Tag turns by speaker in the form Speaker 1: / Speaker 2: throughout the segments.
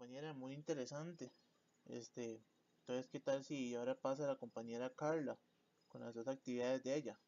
Speaker 1: compañera, muy interesante. Entonces, ¿qué tal si ahora pasa la compañera Carla con las dos actividades de ella?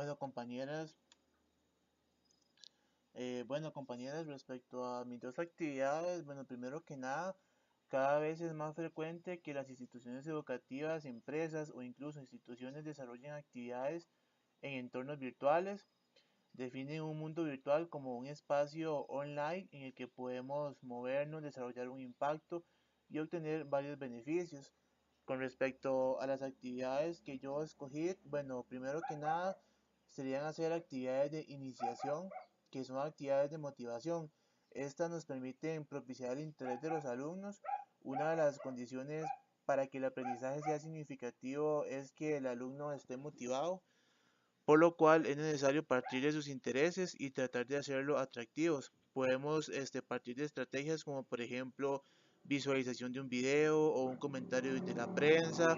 Speaker 1: Bueno, compañeras, compañeras, respecto a mis dos actividades, bueno, primero que nada, cada vez es más frecuente que las instituciones educativas, empresas o incluso instituciones desarrollen actividades en entornos virtuales. Definen un mundo virtual como un espacio online en el que podemos movernos, desarrollar un impacto y obtener varios beneficios. Con respecto a las actividades que yo escogí, bueno, primero que nada serían hacer actividades de iniciación, que son actividades de motivación. Estas nos permiten propiciar el interés de los alumnos. Una de las condiciones para que el aprendizaje sea significativo es que el alumno esté motivado, por lo cual es necesario partir de sus intereses y tratar de hacerlo atractivos. Podemos partir de estrategias como por ejemplo visualización de un video o un comentario de la prensa,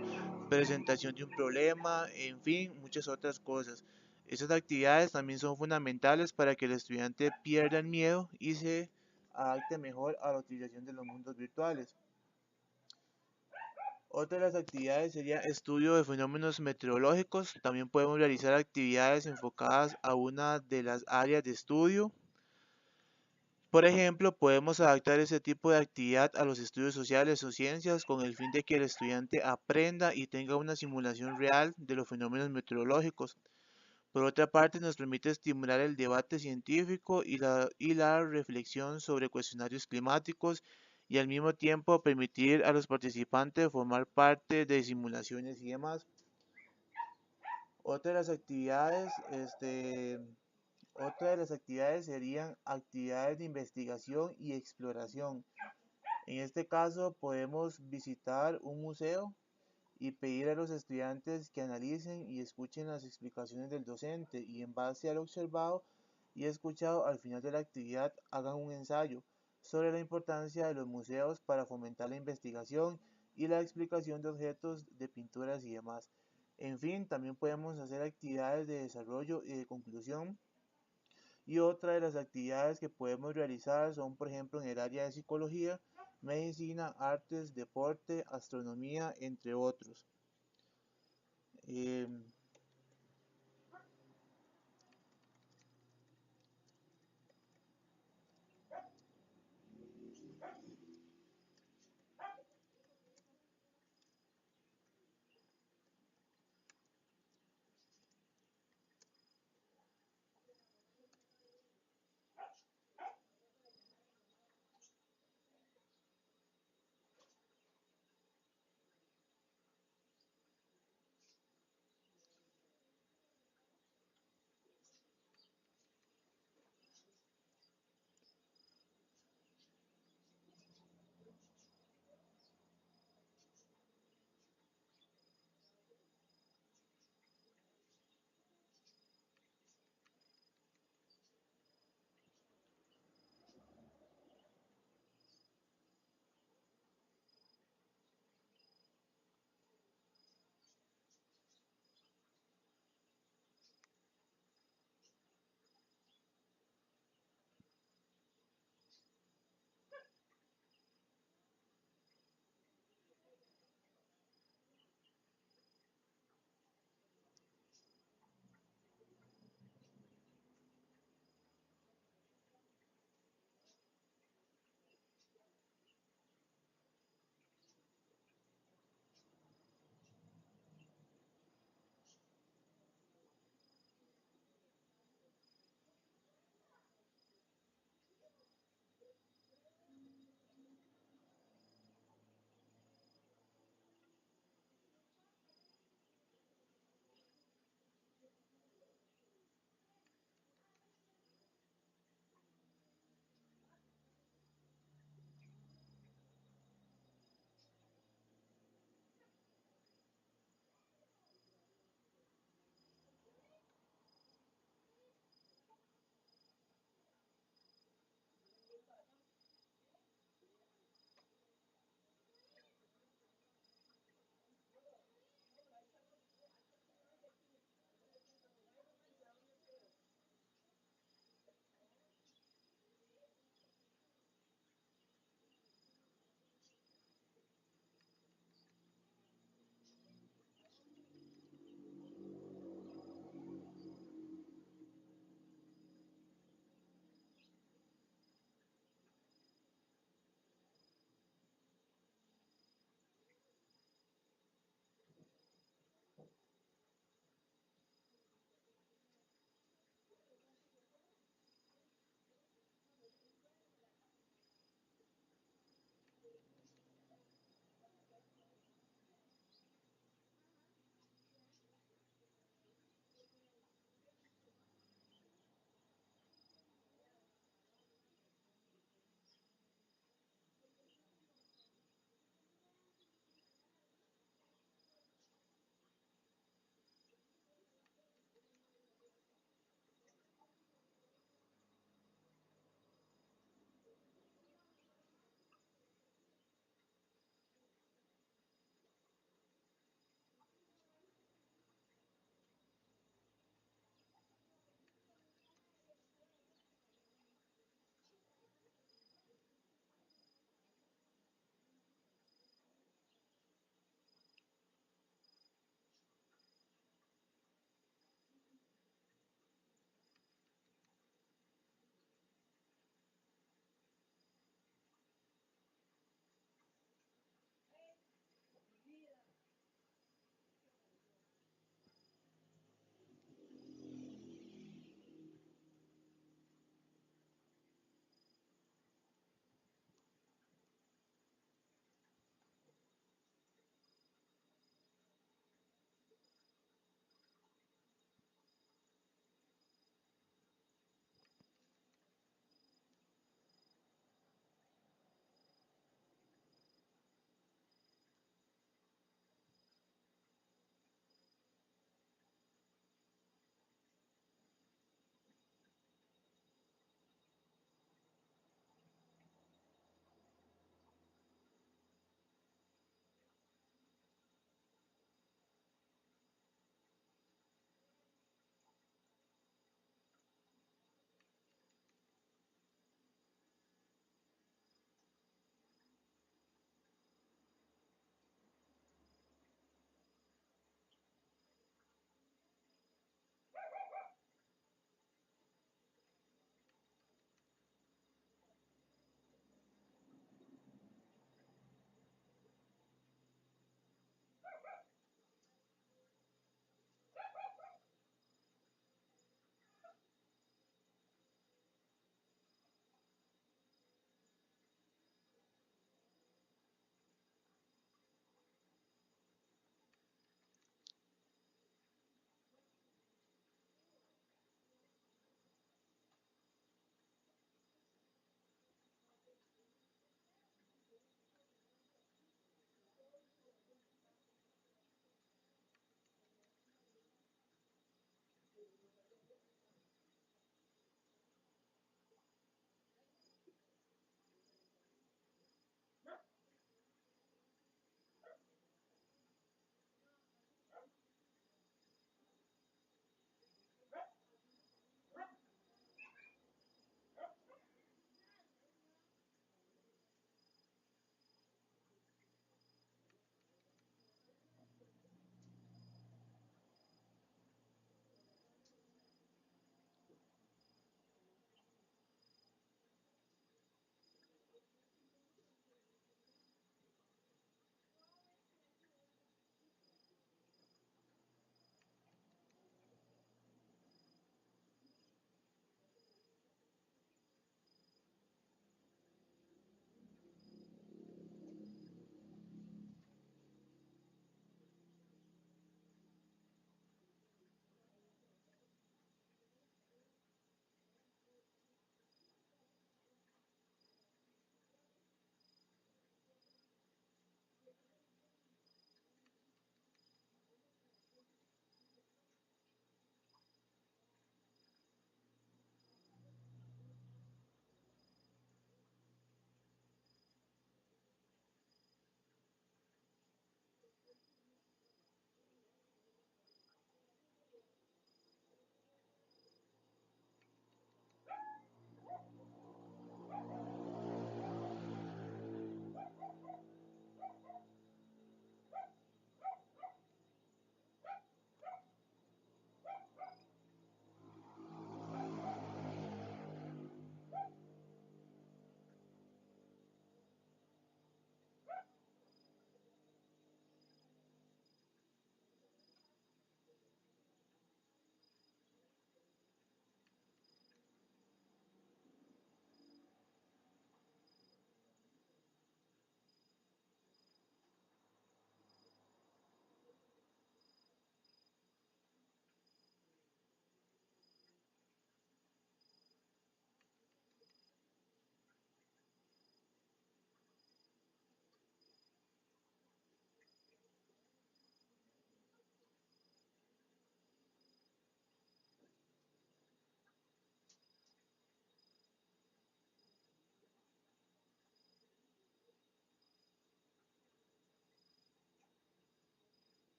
Speaker 1: presentación de un problema, en fin, muchas otras cosas. Estas actividades también son fundamentales para que el estudiante pierda el miedo y se adapte mejor a la utilización de los mundos virtuales. Otra de las actividades sería estudio de fenómenos meteorológicos. También podemos realizar actividades enfocadas a una de las áreas de estudio. Por ejemplo, podemos adaptar ese tipo de actividad a los estudios sociales o ciencias con el fin de que el estudiante aprenda y tenga una simulación real de los fenómenos meteorológicos. Por otra parte, nos permite estimular el debate científico y la reflexión sobre cuestionarios climáticos y al mismo tiempo permitir a los participantes formar parte de simulaciones y demás. Otra de las actividades, otra de las actividades serían actividades de investigación y exploración. En este caso podemos visitar un museo y pedir a los estudiantes que analicen y escuchen las explicaciones del docente y en base a lo observado y escuchado al final de la actividad hagan un ensayo sobre la importancia de los museos para fomentar la investigación y la explicación de objetos de pinturas y demás. En fin, también podemos hacer actividades de desarrollo y de conclusión. Y otra de las actividades que podemos realizar son, por ejemplo, en el área de psicología, medicina, artes, deporte, astronomía, entre otros. Eh,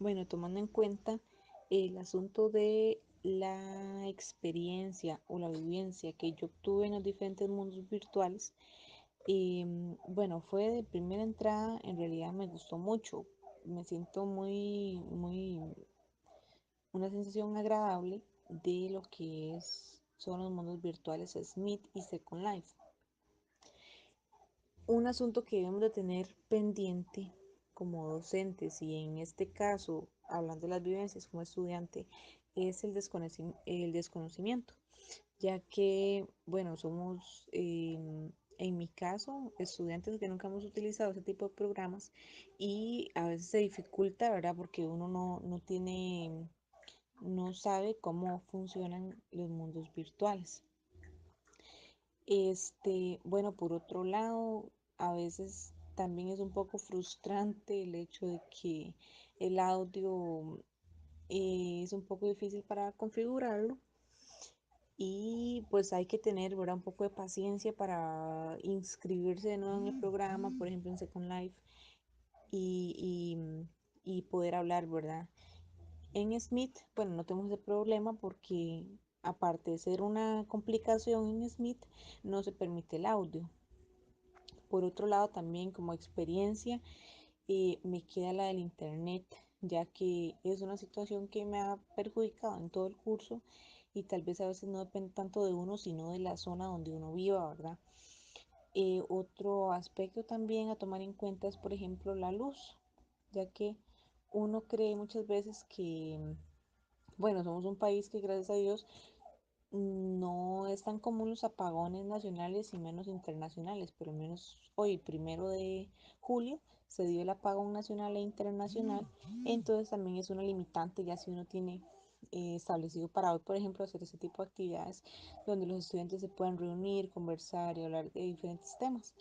Speaker 2: Bueno, tomando en cuenta el asunto de la experiencia o la vivencia que yo obtuve en los diferentes mundos virtuales, bueno, fue de primera entrada, en realidad me gustó mucho, me siento una sensación agradable de lo que son los mundos virtuales Smith y Second Life. Un asunto que debemos de tener pendiente como docentes y en este caso, hablando de las vivencias como estudiante, es el desconocimiento, ya que, bueno, somos, en mi caso, estudiantes que nunca hemos utilizado ese tipo de programas y a veces se dificulta, ¿verdad? Porque uno no sabe cómo funcionan los mundos virtuales. Bueno, por otro lado, a veces también es un poco frustrante el hecho de que el audio es un poco difícil para configurarlo y pues hay que tener, ¿verdad? Un poco de paciencia para inscribirse de nuevo en el programa, por ejemplo en Second Life, y, y poder hablar, ¿verdad? En Smith, bueno, no tenemos ese problema porque aparte de ser una complicación en Smith, no se permite el audio. Por otro lado, también como experiencia, me queda la del internet, ya que es una situación que me ha perjudicado en todo el curso y tal vez a veces no depende tanto de uno, sino de la zona donde uno viva, ¿verdad? Otro aspecto también a tomar en cuenta es, por ejemplo, la luz, ya que uno cree muchas veces que, bueno, somos un país que gracias a Dios no es tan común los apagones nacionales y menos internacionales, pero al menos hoy, 1 de julio, se dio el apagón nacional e internacional, entonces también es una limitante ya si uno tiene establecido para hoy, por ejemplo, hacer ese tipo de actividades donde los estudiantes se puedan reunir, conversar y hablar de diferentes temas.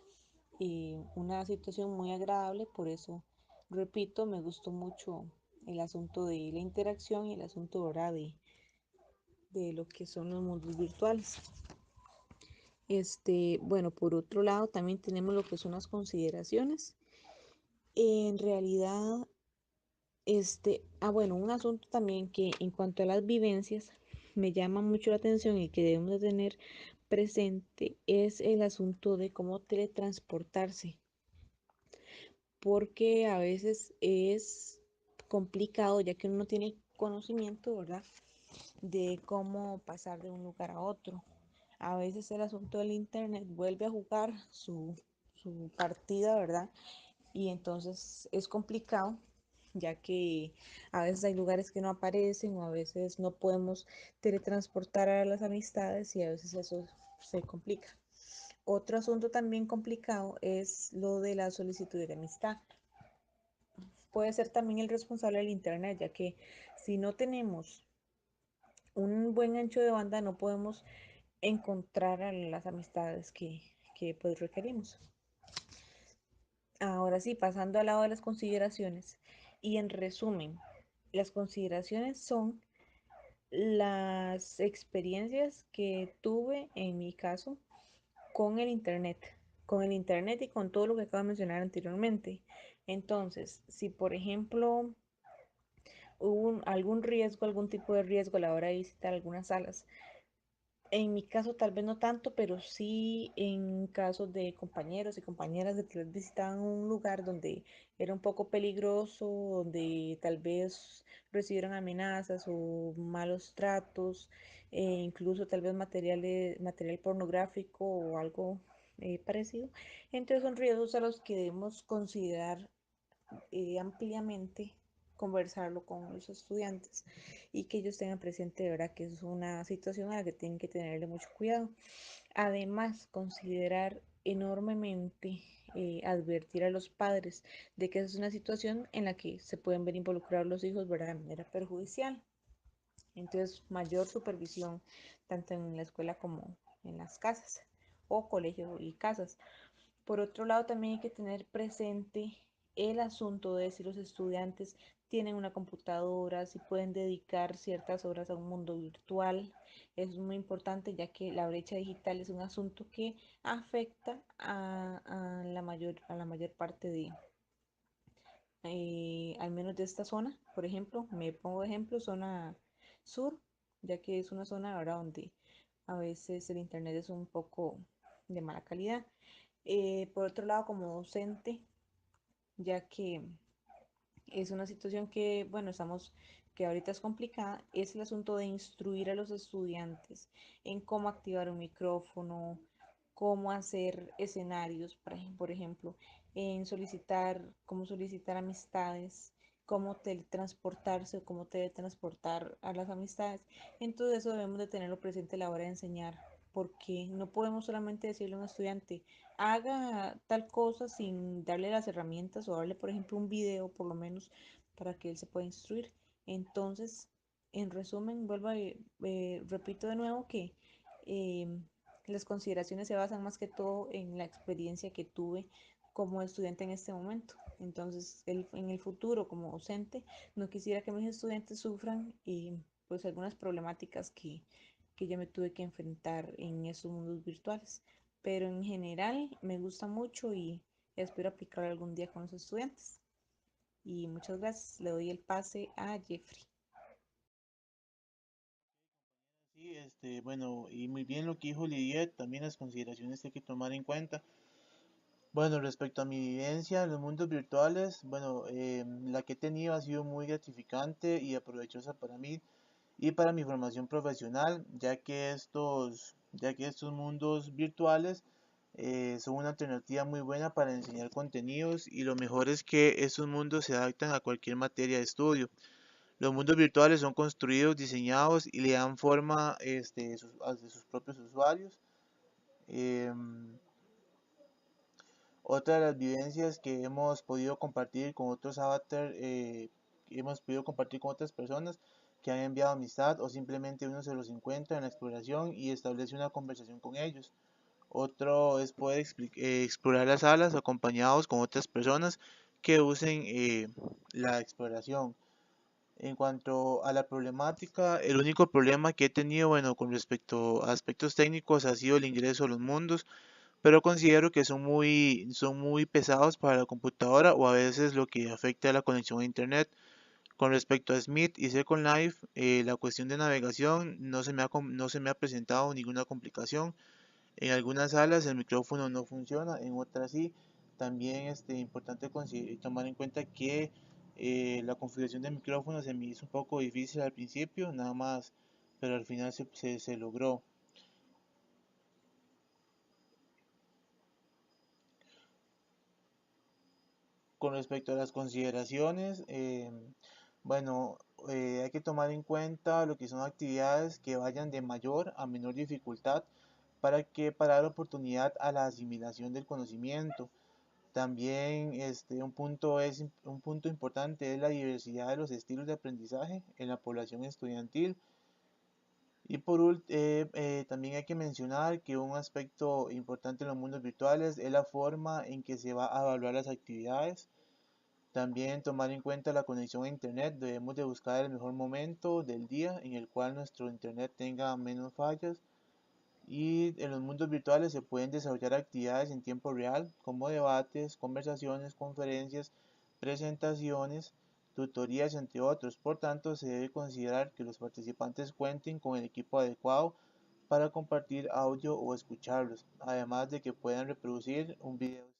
Speaker 2: Una situación muy agradable, por eso, repito, me gustó mucho el asunto de la interacción y el asunto ahora de lo que son los mundos virtuales. Bueno, por otro lado, también tenemos lo que son las consideraciones. En realidad, bueno, un asunto también que en cuanto a las vivencias me llama mucho la atención y que debemos de tener presente es el asunto de cómo teletransportarse, porque a veces es complicado ya que uno no tiene conocimiento, ¿verdad? De cómo pasar de un lugar a otro. A veces el asunto del internet vuelve a jugar su partida, ¿verdad? Y entonces es complicado, ya que a veces hay lugares que no aparecen o a veces no podemos teletransportar a las amistades y a veces eso se complica. Otro asunto también complicado es lo de la solicitud de amistad. Puede ser también el responsable del internet, ya que si no tenemos un buen ancho de banda no podemos encontrar a las amistades que pues requerimos. Ahora sí, pasando al lado de las consideraciones. Y en resumen, las consideraciones son las experiencias que tuve en mi caso con el internet y con todo lo que acabo de mencionar anteriormente. Entonces, si por ejemplo hubo algún riesgo, algún tipo de riesgo a la hora de visitar algunas salas, en mi caso tal vez no tanto, pero sí en casos de compañeros y compañeras de que visitaban un lugar donde era un poco peligroso, donde tal vez recibieron amenazas o malos tratos, incluso tal vez material pornográfico o algo parecido. Entonces son riesgos a los que debemos considerar ampliamente, conversarlo con los estudiantes y que ellos tengan presente de verdad que es una situación a la que tienen que tenerle mucho cuidado. Además, considerar enormemente, advertir a los padres de que esa es una situación en la que se pueden ver involucrados los hijos, ¿verdad? De manera perjudicial. Entonces, mayor supervisión tanto en la escuela como en las casas o colegios y casas. Por otro lado, también hay que tener presente el asunto de si los estudiantes tienen una computadora, si pueden dedicar ciertas horas a un mundo virtual. Es muy importante ya que la brecha digital es un asunto que afecta a la mayor parte al menos de esta zona. Por ejemplo, me pongo de ejemplo zona sur, ya que es una zona, ¿verdad?, donde a veces el internet es un poco de mala calidad. Por otro lado, como docente, ya que es una situación que, bueno, que ahorita es complicada, es el asunto de instruir a los estudiantes en cómo activar un micrófono, cómo hacer escenarios, por ejemplo, cómo solicitar amistades, cómo teletransportarse o cómo teletransportar a las amistades. Entonces eso debemos de tenerlo presente a la hora de enseñar, porque no podemos solamente decirle a un estudiante, haga tal cosa sin darle las herramientas o darle, por ejemplo, un video por lo menos para que él se pueda instruir. Entonces, en resumen, repito de nuevo que eh, las consideraciones se basan más que todo en la experiencia que tuve como estudiante en este momento. Entonces, en el futuro, como docente, no quisiera que mis estudiantes sufran pues algunas problemáticas que yo me tuve que enfrentar en esos mundos virtuales. Pero en general me gusta mucho y espero aplicar algún día con los estudiantes. Y muchas gracias. Le doy el pase a Jeffrey.
Speaker 1: Sí, bueno, y muy bien lo que dijo Lidiet, también las consideraciones que hay que tomar en cuenta. Bueno, respecto a mi vivencia en los mundos virtuales, bueno, la que he tenido ha sido muy gratificante y aprovechosa para mí y para mi formación profesional, ya que estos mundos virtuales son una alternativa muy buena para enseñar contenidos y lo mejor es que estos mundos se adaptan a cualquier materia de estudio. Los mundos virtuales son construidos, diseñados y le dan forma a sus propios usuarios. Em, Otra de las vivencias que hemos podido compartir con otros avatars, hemos podido compartir con otras personas que han enviado amistad o simplemente uno se los encuentra en la exploración y establece una conversación con ellos. Otro es poder explorar las salas acompañados con otras personas que usen la exploración. En cuanto a la problemática, el único problema que he tenido, bueno, con respecto a aspectos técnicos ha sido el ingreso a los mundos, pero considero que son muy pesados para la computadora o a veces lo que afecta a la conexión a internet. Con respecto a Smith y Second Life, la cuestión de navegación no se me ha presentado ninguna complicación. En algunas salas el micrófono no funciona, en otras sí. También es importante tomar en cuenta que la configuración del micrófono se me hizo un poco difícil al principio, nada más, pero al final se logró. Con respecto a las consideraciones, bueno, hay que tomar en cuenta lo que son actividades que vayan de mayor a menor dificultad para dar oportunidad a la asimilación del conocimiento. También un punto importante es la diversidad de los estilos de aprendizaje en la población estudiantil. Y también hay que mencionar que un aspecto importante en los mundos virtuales es la forma en que se va a evaluar las actividades. También tomar en cuenta la conexión a internet, debemos de buscar el mejor momento del día en el cual nuestro internet tenga menos fallas. Y en los mundos virtuales se pueden desarrollar actividades en tiempo real, como debates, conversaciones, conferencias, presentaciones, tutorías, entre otros. Por tanto, se debe considerar que los participantes cuenten con el equipo adecuado para compartir audio o escucharlos, además de que puedan reproducir un video.